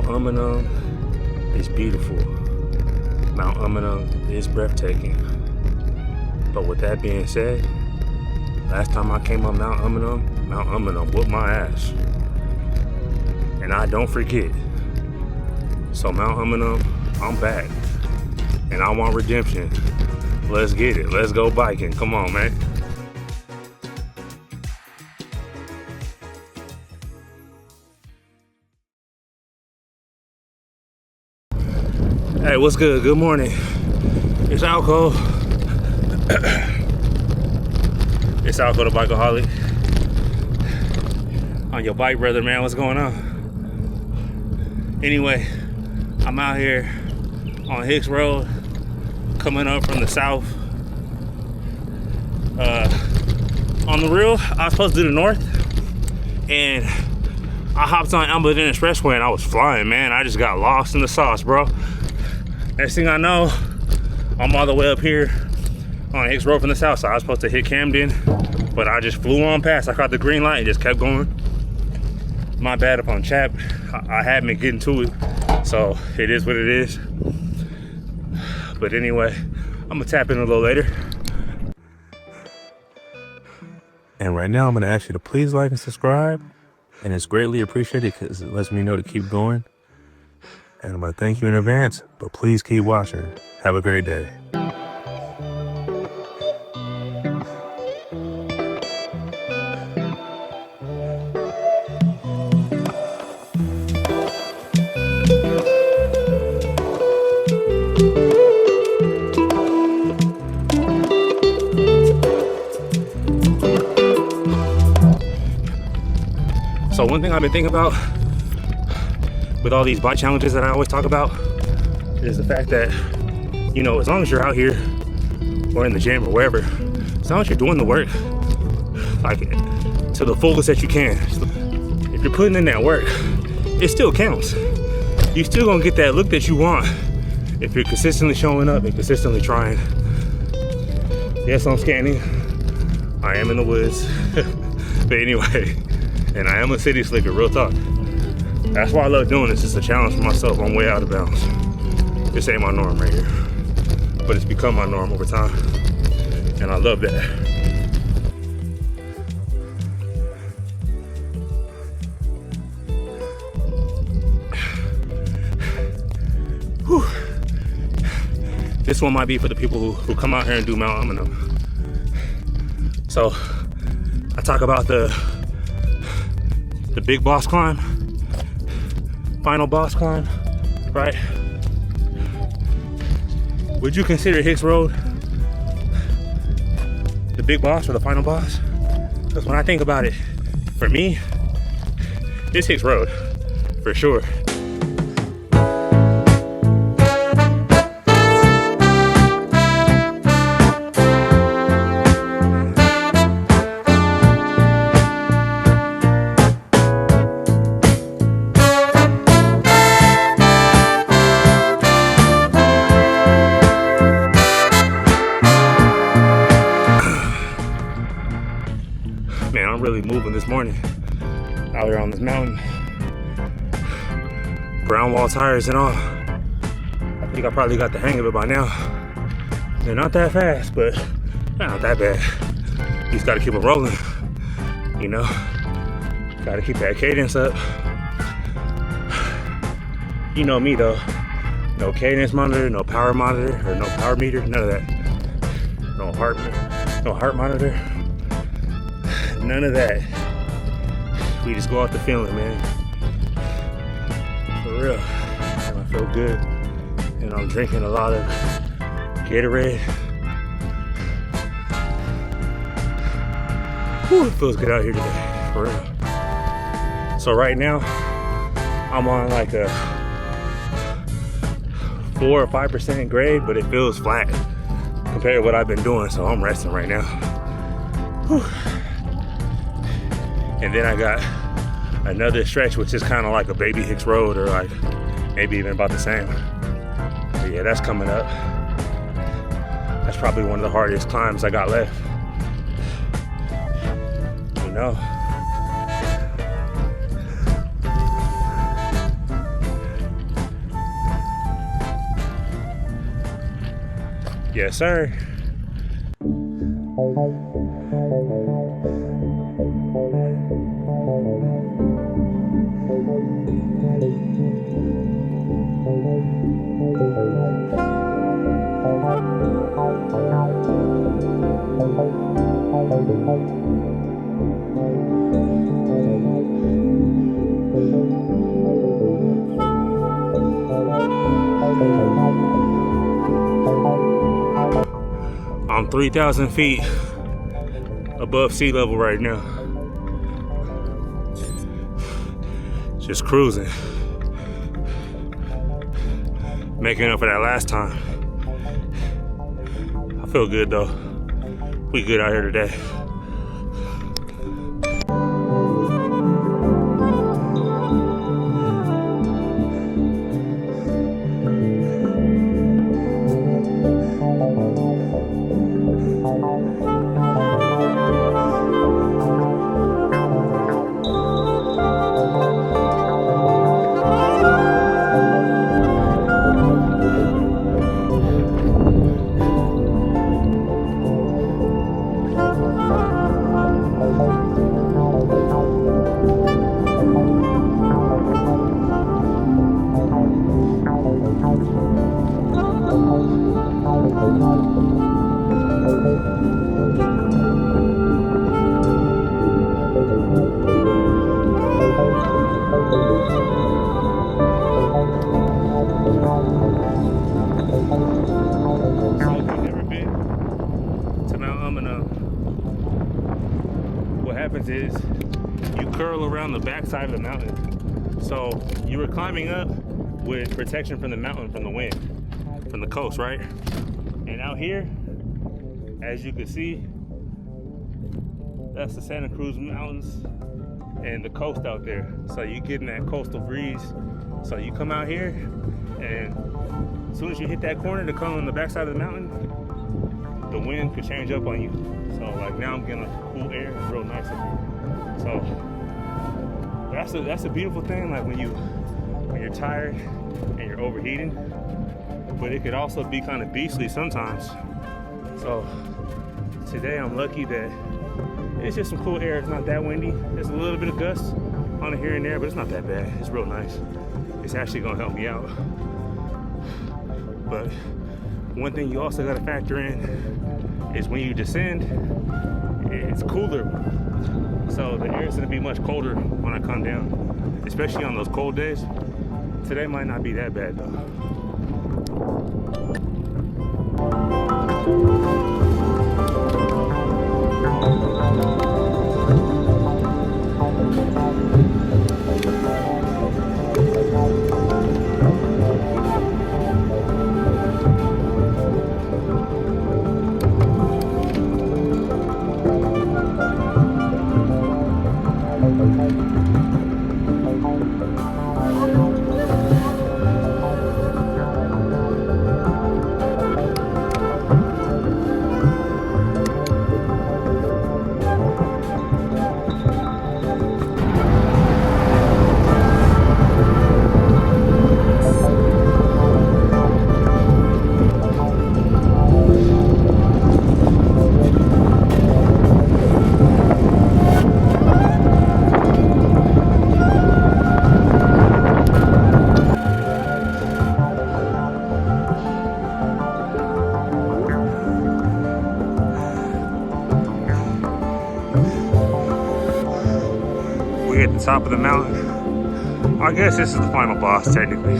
Mount Umunhum is beautiful. Mount Umunhum is breathtaking. But with that being said, last time I came up Mount Umunhum whooped my ass. And I don't forget. So Mount Umunhum, I'm back. And I want redemption. Let's get it. Let's go biking. Come on, man. Hey, what's good? Good morning. It's Alco. It's Alco the Bikeaholic. On your bike, brother, man. What's going on? Anyway, I'm out here on Hicks Road, coming up from the south. On the real, I was supposed to do the north, and I hopped on Alberton Expressway and I was flying, man. I just got lost in the sauce, bro. Next thing I know, I'm all the way up here on Hicks Road from the south side. I was supposed to hit Camden, but I just flew on past. I caught the green light and just kept going. My bad upon chap. I had me getting to it, so it is what it is. But anyway, I'm gonna tap in a little later. And right now, I'm gonna ask you to please like and subscribe, and it's greatly appreciated because it lets me know to keep going. And I'm gonna thank you in advance, but please keep watching. Have a great day. So one thing I've been thinking about with all these bike challenges that I always talk about is the fact that, you know, as long as you're out here or in the gym or wherever, as long as you're doing the work like to the fullest that you can, if you're putting in that work, it still counts. You still gonna get that look that you want if you're consistently showing up and consistently trying. Yes, I'm scanning. I am in the woods. But anyway, and I am a city slicker, real talk. That's why I love doing this. It's a challenge for myself. I'm way out of bounds. This ain't my norm right here. But it's become my norm over time. And I love that. Whew. This one might be for the people who come out here and do Mount Umunhum. So, I talk about the big boss climb. Final boss climb, right? Would you consider Hicks Road the big boss or the final boss? Because when I think about it, for me, it's Hicks Road, for sure. Man, I'm really moving this morning out here on this mountain. Brown wall tires and all. I think I probably got the hang of it by now. They're not that fast, but they're not that bad. You just gotta keep them rolling, you know? Gotta keep that cadence up. You know me though. No cadence monitor, no power monitor, or no power meter, none of that. No heart monitor. None of that. We just go off the feeling, man. For real. And I feel good. And I'm drinking a lot of Gatorade. Whew, it feels good out here today. For real. So right now, I'm on like a 4 or 5% grade, but it feels flat compared to what I've been doing. So I'm resting right now. Whew. And then I got another stretch, which is kind of like a baby Hicks Road, or like maybe even about the same. But yeah, that's coming up. That's probably one of the hardest climbs I got left. You know. Yes, sir. I'm 3,000 feet above sea level right now. Just cruising. Making up for that last time. I feel good though. We good out here today. So if you've never been to Mount Umunhum, what happens is you curl around the backside of the mountain. So you were climbing up with protection from the mountain, from the wind, from the coast, right? And out here, as you can see, that's the Santa Cruz Mountains and the coast out there. So you getting that coastal breeze. So you come out here, and as soon as you hit that corner to come on the backside of the mountain, the wind could change up on you. So like now I'm getting a cool air, it's real nice up here. So that's a beautiful thing, like when you're tired and you're overheating, but it could also be kind of beastly sometimes. So today I'm lucky that it's just some cool air. It's not that windy. There's a little bit of gusts on it here and there, but it's not that bad. It's real nice. It's actually gonna help me out. But one thing you also gotta factor in is when you descend, it's cooler. So the air is gonna be much colder when I come down, especially on those cold days. Today might not be that bad though. We at the top of the mountain. I guess this is the final boss, technically.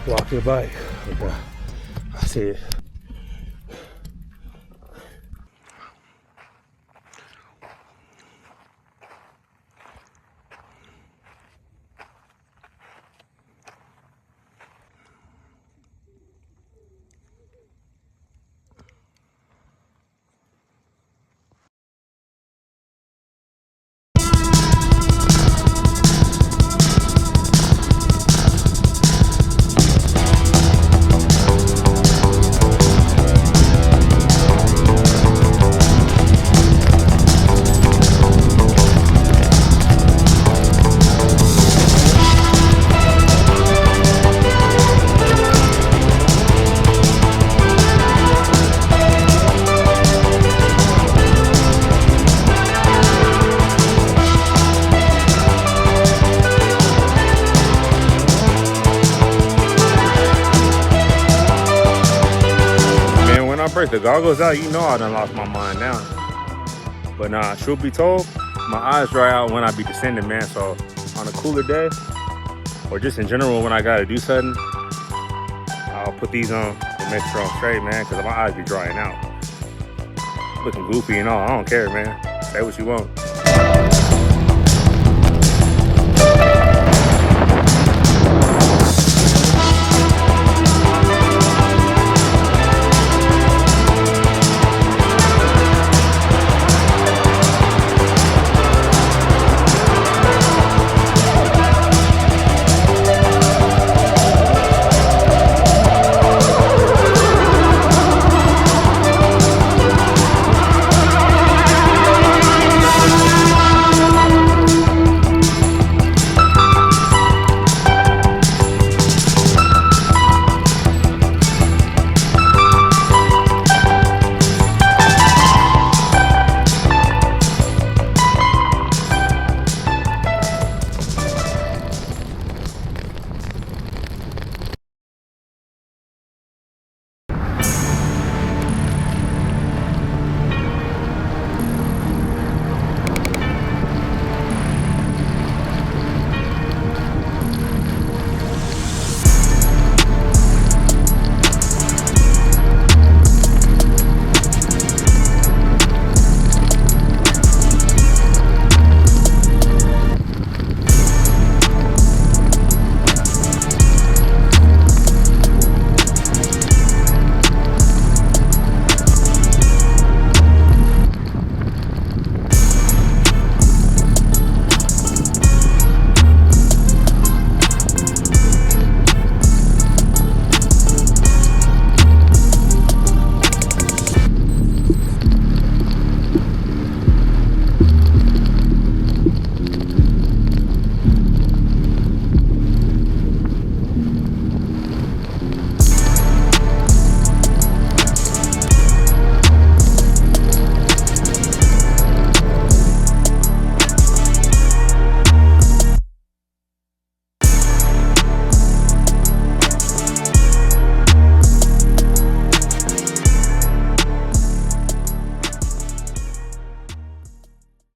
Walk your bike. Okay. I see it. work. The goggles out, you know I done lost my mind now. But nah, truth be told, my eyes dry out when I be descending, man. So on a cooler day, or just in general when I gotta do something, I'll put these on to make sure I'm straight, man, because my eyes be drying out. Looking goofy and all, I don't care, man. Say what you want.